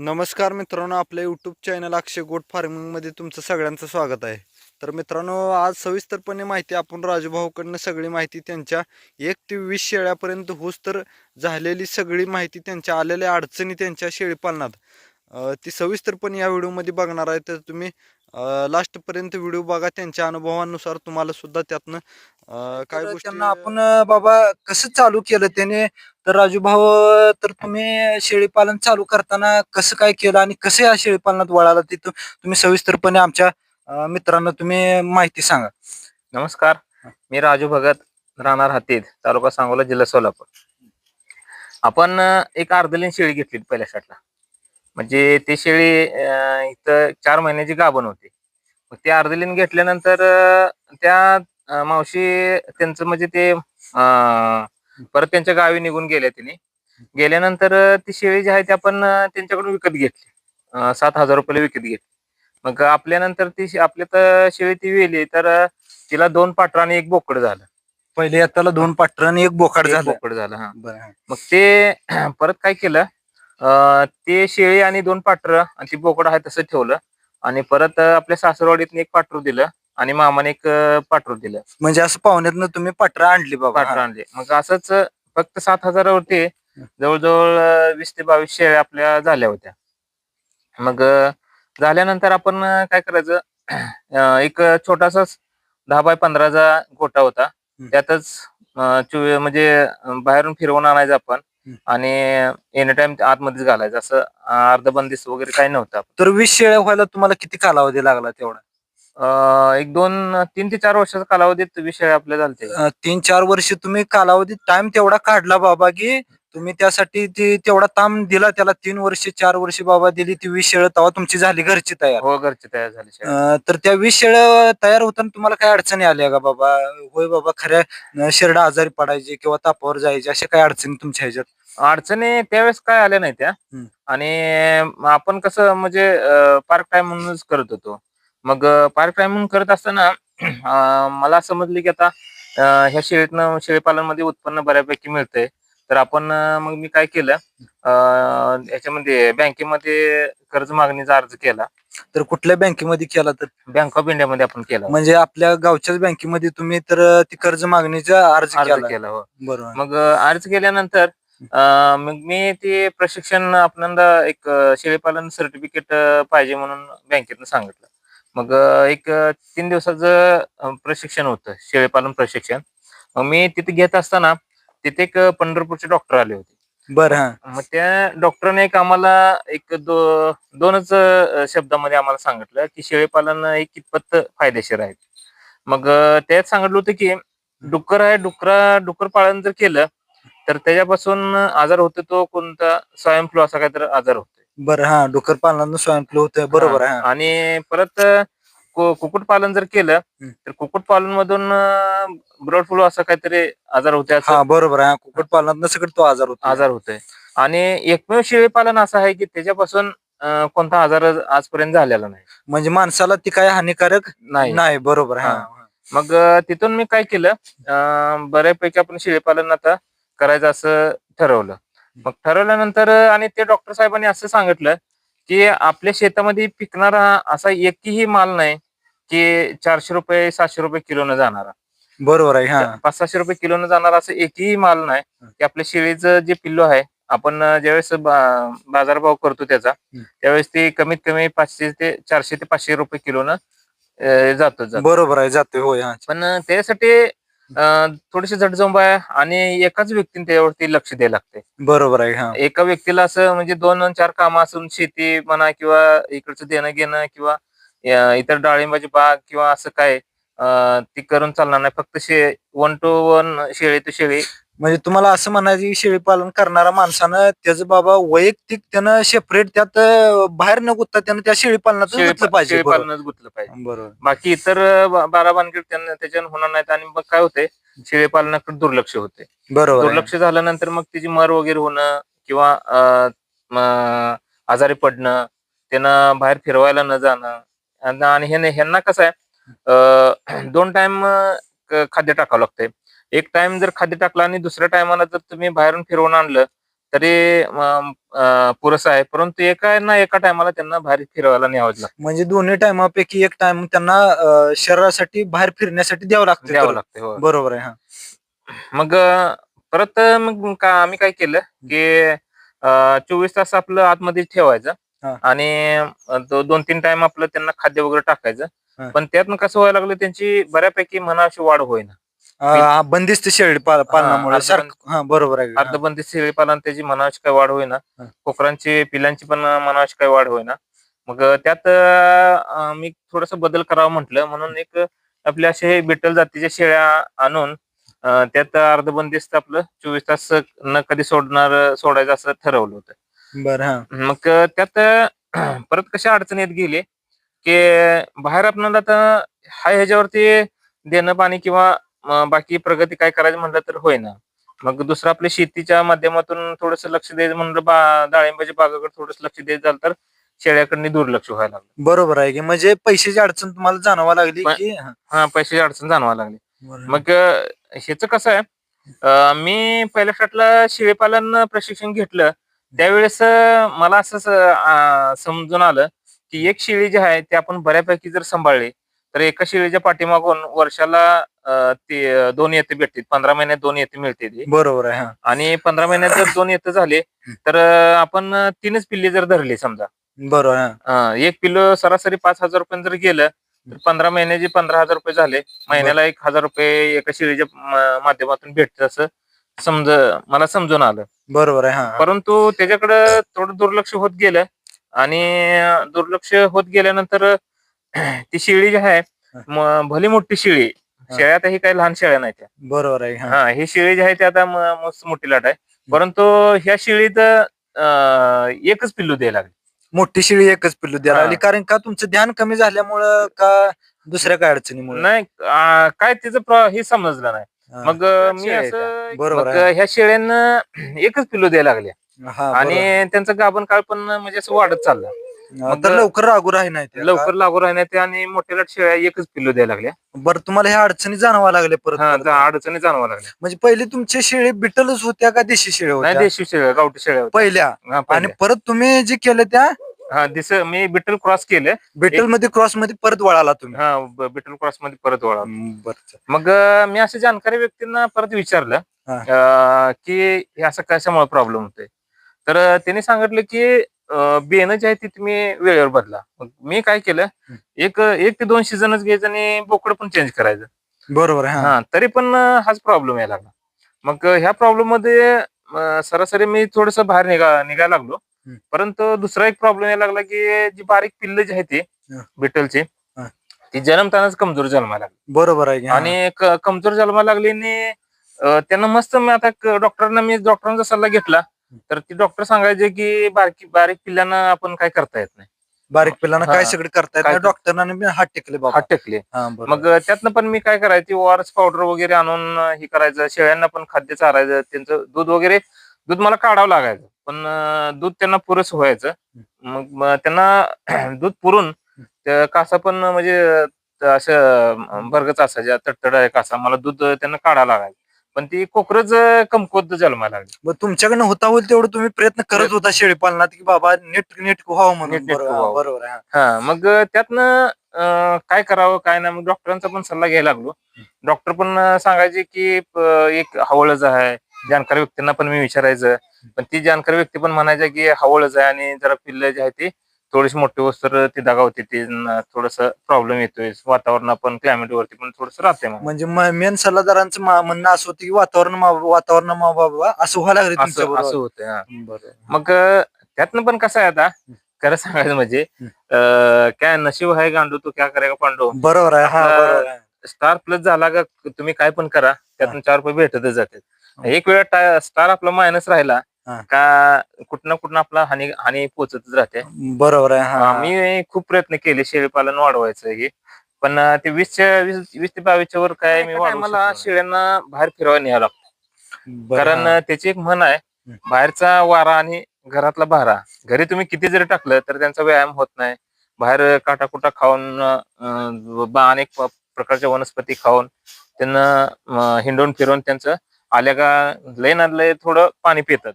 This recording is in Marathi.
नमस्कार मित्रांनो, आपल्या यूट्यूब चॅनल अक्षय गोट फार्मिंगमध्ये तुमचं सगळ्यांचं स्वागत आहे. तर मित्रांनो, आज सविस्तरपणे माहिती आपण राजूभाऊकडनं सगळी माहिती त्यांच्या 1 ते 20 शेळ्यापर्यंत होस तर झालेली सगळी माहिती, त्यांच्या आलेल्या अडचणी त्यांच्या शेळीपालनात ती सविस्तरपणे या व्हिडिओमध्ये बघणार आहे. तर तुम्ही लास्टपर्यंत व्हिडिओ बघा. त्यांच्या अनुभवानुसार तुम्हाला सुद्धा त्यातनं काय तर गोष्टी त्यांना आपण बाबा कसं चालू केलं त्याने. तर राजू भाऊ, तर तुम्ही शेळीपालन चालू करताना कसं काय केलं आणि कसं या शेळीपालनात वळाला ते तुम्ही सविस्तरपणे आमच्या मित्रांना तुम्ही माहिती सांगा. नमस्कार. मी राजू भगत, राहणार हातीद, तालुका सांगोला, जिल्हा सोलापूर. आपण एक अर्धलीन शेळी घेतली पहिल्या स्टार्टला. म्हणजे ती शेळी इथं 4 महिन्याची गाभण होती. मग ती अर्धलीन घेतल्यानंतर त्या मावशी त्यांचं म्हणजे ते परत त्यांच्या गावी निघून गेल्या. तिने गेल्यानंतर ती शेळी जी आहे ती आपण त्यांच्याकडून विकत घेतली. 7,000 रुपयाला विकत घेतली. मग आपल्यानंतर ती आपल्या तर शेळी ती वेली, तर तिला 2 पाठरं आणि 1 बोकड झालं. पहिले त्याला 2 पाठरं आणि 1 बोकाड एक झालं. बोकड झालं. हा. बरं. मग ते परत काय केलं, ते शेळी आणि 2 पाठरं आणि ती बोकड आहे तसं ठेवलं. आणि परत आपल्या सासरवाडीतनं 1 पाठरू दिलं आणि मामाने 1 पाठरू दिलं. म्हणजे असं पाहुण्यातनं तुम्ही पाठरं आणली बाबा. पाठरं आणले. मग असंच फक्त 7,000 वरती जवळजवळ 20 ते 22 शेळ्या आपल्या झाल्या होत्या. मग झाल्यानंतर आपण काय करायचं, एक छोटासा 10 बाय 15चा गोठा होता. त्यातच म्हणजे बाहेरून फिरवून आणायचं आपण आणि एनी टाइम आतमध्येच घालायचं. असं अर्धबंदिस्त वगैरे काही नव्हतं. तर 20 शेळ्या व्हायला तुम्हाला किती कालावधी लागला तेवढा? एक 3 ते 4 वर्षाचा कालावधीत विषय आपल्या झालते. 3-4 वर्ष तुम्ही कालावधी टाइम तेवढा काढला बाबा, की तुम्ही त्यासाठी तेवढा ताम दिला त्याला. 3 वर्ष 4 वर्ष बाबा दिली ती 20 शेळ्या, तेव्हा तुमची झाली घरची तयार. हो, घरचे तयार झाले शेळ्या. तर त्या 20 शेळ्या तयार होताना तुम्हाला काय अडचणी आल्या का बाबा? होय बाबा, खऱ्या शेरडा आजारी पडायचे किंवा तापावर जायचे, अशा काय अडचणी तुमच्या ह्याच्यात? अडचणी त्यावेळेस काय आल्या नाही त्या. आणि आपण कसं म्हणजे पार्ट टाइम म्हणूनच करत होतो. मग पार्ट टाइम म्हणून करत असताना मला समजले की आता ह्या शेळीतनं शेळीपालनमध्ये उत्पन्न बऱ्यापैकी मिळतंय. तर आपण मग मी काय केलं, याच्यामध्ये बँकेमध्ये कर्ज मागणीचा अर्ज केला. तर कुठल्या बँकेमध्ये केला? तर बँक ऑफ इंडियामध्ये आपण केला. म्हणजे आपल्या गावच्याच बँकेमध्ये तुम्ही तर ती कर्ज मागणीचा अर्ज केला. हो. बरोबर. मग अर्ज केल्यानंतर मग मी ते प्रशिक्षण आपल्याला एक शेळीपालन सर्टिफिकेट पाहिजे म्हणून बँकेतनं सांगितलं. मग एक 3 दिवसाचं प्रशिक्षण होतं, शेळीपालन प्रशिक्षण. मग मी तिथे घेत असताना तिथे एक पंढरपूरचे डॉक्टर आले होते. बरं. मग त्या डॉक्टरने एक आम्हाला एक दोनच शब्दामध्ये आम्हाला सांगितलं की शेळीपालन हे कितपत फायदेशीर आहे. मग त्यात सांगितलं होतं की डुक्कर पालन जर केलं तर त्याच्यापासून आजार होतो, तो कोणता स्वाईन फ्लू असा काहीतरी आजार होतोय. बरं. डुक्कर पालनानं स्वाईन फ्लू होतोय. बरोबर आहे. आणि परत कुक्कुट पालन जर केलं तर कुक्कुट पालन मधून बर्ड फ्लू असा काहीतरी आजार होते. बरोबर आहे. कुक्कुट पालनात सगळं तो आजार होतोय. आणि एकमेव शेळी पालन असं आहे की त्याच्यापासून कोणता आजार आजपर्यंत झालेला नाही. म्हणजे माणसाला ती काय हानिकारक नाही. बरोबर आहे. मग तिथून मी काय केलं, बऱ्यापैकी आपण शेळीपालन आता करायचं असं ठरवलं. मग ठरवल्यानंतर आणि ते डॉक्टर साहेबांनी असं सांगितलं की आपल्या शेतामध्ये पिकणारा असा एकही माल नाही की 400 रुपये 700 रुपये किलोनं जाणारा. बरोबर आहे. 500-600 रुपये किलोनं जाणारा असं एकही माल नाही की आपल्या शेळीचं जे पिल्लू आहे, आपण ज्यावेळेस बाजारभाव करतो त्याचा, त्यावेळेस ते कमीत कमी 400 ते 500 रुपये किलोनं जातो. बरोबर आहे, जातोय. होय. पण त्यासाठी थोडीशी झटझंब आहे आणि एकाच व्यक्तीने त्याच्यावरती लक्ष द्यायला लागते. बरोबर आहे. एका व्यक्तीला असं म्हणजे 2-4 कामं असून शेती म्हणा किंवा इकडचं देणं घेणं किंवा इतर डाळिंबाची बाग किंवा असं काय ती करून चालणार नाही. फक्त 1 to 1 शेळी टू शेळी. म्हणजे तुम्हाला असं म्हणायचं की शेळी पालन करणारा माणसानं त्याचं बाबा वैयक्तिक त्यानं सेपरेट त्यात बाहेर न गुंतता त्यानं त्या शेळी पालनात गुंतलं पाहिजे. शेळीपालनच गुंतलं पाहिजे. बरोबर. बाकी इतर बारा भानगड त्यांना त्याच्यानं होणार नाहीत. आणि मग काय होते, शेळीपालनाकडे दुर्लक्ष होते. बरोबर. दुर्लक्ष झाल्यानंतर मग तिची मर वगैरे होणं किंवा आजारी पडणं, त्यांना बाहेर फिरवायला न जाणं. आणि ह्यांना कसं आहे, 2 टाइम खाद्य टाकावं लागतंय. एक टाइम जर खाद्य टाकलं आणि दुसऱ्या टायमाला जर तुम्ही बाहेरून फिरवून आणलं तरी पुरेसं आहे. परंतु एका टायमाला त्यांना बाहेर फिरवायला न्यावंच लागतं. म्हणजे दोन्ही टायमापैकी एक टाइम त्यांना शरीरासाठी बाहेर फिरण्यासाठी द्यावं लागतं. द्यावं लागतं. हो. बरोबर आहे. हा. मग परत मग आम्ही काय केलं की 24 तास आपलं आतमध्ये ठेवायचं हा. आणि 2-3 टाइम आपलं त्यांना खाद्य वगैरे हा. टाकायचं. पण त्यातनं कसं व्हायला लागलं, त्यांची बऱ्यापैकी मनाची वाढ होईना. बंदिस्त शेळी पालनामुळे हा, बरोबर आहे. अर्धबंदिस्त शेळी पालन त्याची मनाची काय वाढ होईना. कोकरांची पिलांची पण मनाची काय वाढ होईना. मग त्यात मी थोडासा बदल करावा म्हटलं, म्हणून एक आपल्या असे बिट्टल जातीच्या शेळ्या आणून त्यात अर्धबंदिस्त आपलं 24 तास न कधी सोडायचं असं ठरवलं होतं. बरं. मग त्यात परत कशा अडचणी येत गेली की बाहेर आपल्याला आता ह्याच्यावरती देणं पाणी किंवा बाकी प्रगती काय करायचं म्हटलं तर होईना. मग दुसरं आपल्या शेतीच्या माध्यमातून थोडस लक्ष द्यायचं म्हणलं, डाळिंबाच्या बागाकडे थोडस लक्ष द्यायचं झालं तर शेळ्याकडे दुर्लक्ष व्हायला लागलं. बरोबर आहे की म्हणजे पैशाची अडचण तुम्हाला जाणवा लागली की पैशाची अडचण जाणवा लागली. बरं. मग ह्याच कसं आहे, मी पहिल्या स्टार्टला शेळीपालन प्रशिक्षण घेतलं त्यावेळेस मला असं समजून आलं की एक शेळी जी आहे ती आपण बऱ्यापैकी जर सांभाळली तर एका शेळीच्या पाठीमागून वर्षाला ते 2 येते भेटतील. 15 महिन्यात 2 येते मिळते ती. बरोबर आहे. आणि 15 महिन्यात जर 2 येतं झाले तर आपण 3च पिल्ले जर धरली समजा, बरोबर आहे. एक पिल्लो सरासरी 5,000 रुपये जर गेलं तर 15 महिन्याचे 15,000 रुपये झाले. महिन्याला 1,000 रुपये एका शेळीच्या माध्यमातून भेटत असं मला समजून आलं. बरोबर आहे. परंतु त्याच्याकडे थोडं दुर्लक्ष होत गेलं आणि दुर्लक्ष होत गेल्यानंतर ती शेळी जी आहे भली मोठी शेळी, शेळ्या आता ही काही लहान शेळ्या नाही त्या. बरोबर आहे. हा, ही शेळी जी आहे ती आता मस्त मोठी लाट आहे. परंतु ह्या शेळीत एकच पिल्लू द्यायला लागली. मोठी शेळी एकच पिल्लू द्यायला लागली, कारण का तुमचं ध्यान कमी झाल्यामुळं का दुसऱ्या काय अडचणीमुळे? नाही, काय तिचं हे समजलं नाही. मग मी असं बरोबर ह्या शेळ्यांना एकच पिल्लू द्यायला लागल्या आणि त्यांचं गाभण काळ पण म्हणजे असं वाढत चाललं. तर लवकर लागू राही नाही ते. लवकर लागू राहण्यात आणि मोठ्या लाट शेळ्या एकच पिल्लू द्यायला लागल्या. बरं, तुम्हाला ह्या अडचणी जाणवा लागल्या परत? अडचणी जाणवा लागल्या. म्हणजे पहिले तुमचे शेळी बिटलच होत्या का देशी शेळ्या नाही, होत्या? देशी शेळ्या, गावठी शेळ्या होत्या पहिल्या. आणि पहिल्या. परत तुम्ही जे केलं त्या मी बिटल क्रॉस केलं. बिटल मध्ये क्रॉस मध्ये परत वळाला तुम्ही? बिटल क्रॉस मध्ये परत वळा. बरं. मग मी अशा जाणकारी व्यक्तींना परत विचारलं की हे असं कशामुळे प्रॉब्लेम होतोय. तर त्यांनी सांगितलं की बियाणं जे आहे ते तुम्ही वेळेवर बदला. मग मी काय केलं, एक ते 2 सीझनच घ्यायचं आणि बोकड पण चेंज करायचं. बरोबर आहे. तरी पण हाच प्रॉब्लेम यायला लागला. मग ह्या प्रॉब्लेम मध्ये सरासरी मी थोडस बाहेर निघायला लागलो. परंतु दुसरा एक प्रॉब्लेम यायला लागला की जी बारीक पिल्ल जी आहे ती बिटलची, ती जन्मतानाच कमजोर जन्माला लागली. बरोबर आहे. आणि कमजोर जन्माला लागली आणि त्यांना मस्त, मी आता डॉक्टरांचा सल्ला घेतला तर ती डॉक्टर सांगायचे की बारीक पिल्लांना आपण काय करता येत नाही. बारीक पिल्लांना काय सगळं करता येत नाही. डॉक्टरांना हात टेकले बाबा. हात टेकले. मग त्यातनं पण मी काय करायची, ORS पावडर वगैरे आणून हे करायचं, शेळ्यांना पण खाद्य चारायचं, त्यांचं दूध मला काढावं लागायचं. पण दूध त्यांना पुरेसं व्हायचं. मग त्यांना दूध पुरून कासा पण म्हणजे असं भरगच असायच्या, तडतड कासा, मला दूध त्यांना काढावं लागायचं. पण ती कोकरच कमकुवत जन्माला लागली. मग तुमच्याकडनं होता होईल तेवढं तुम्ही प्रयत्न करत होता शेळी पालनात की बाबा नीट व्हावं म्हणून? बरोबर आहे. मग त्यातनं काय करावं काय नाही, मग डॉक्टरांचा पण सल्ला घ्यायला लागलो. डॉक्टर पण सांगायचे की एक हवळच आहे. जाणकार व्यक्तींना पण मी विचारायचं, पण ती जाणकार व्यक्ती पण म्हणायचं की हवळच आहे आणि जरा पिल्ल जे आहे ती थोडीशी मोठी वस्तू ती दगावते, ती थोडस प्रॉब्लेम येतोय. वातावरण पण क्लायमेट वरती पण थोडस राहते. म्हणजे मेन सल्लागारांचं म्हणणं असं होतं की वातावरण बाबा असं व्हायला लागलं असं होतं. मग त्यातनं पण कसं आहे, आता खरं सांगायचं म्हणजे काय नशीब आहे गांडू, तू क्या करेगा पांडू. बरोबर आहे. स्टार प्लस झाला का तुम्ही काय पण करा, त्यातून 4 रुपये भेटतच जाते. एक वेळा स्टार आपला मायनस राहिला का कुठं ना कुठं आपला हानी पोचतच राहते. बरोबर आहे. मी खूप प्रयत्न केले शेळीपालन वाढवायचं हे, पण ते 20 ते 22 वर काय मी मला शेळ्यांना बाहेर फिरवायला न्यावं लागतं. कारण त्याची एक म्हण आहे, बाहेरचा वारा आणि घरातला भारा. घरी तुम्ही किती जरी टाकलं तर त्यांचा व्यायाम होत नाही. बाहेर काटाकुटा खाऊन अनेक प्रकारच्या वनस्पती खाऊन त्यांना हिंडून फिरवून त्यांचं आल्या का लय थोडं पाणी पितात.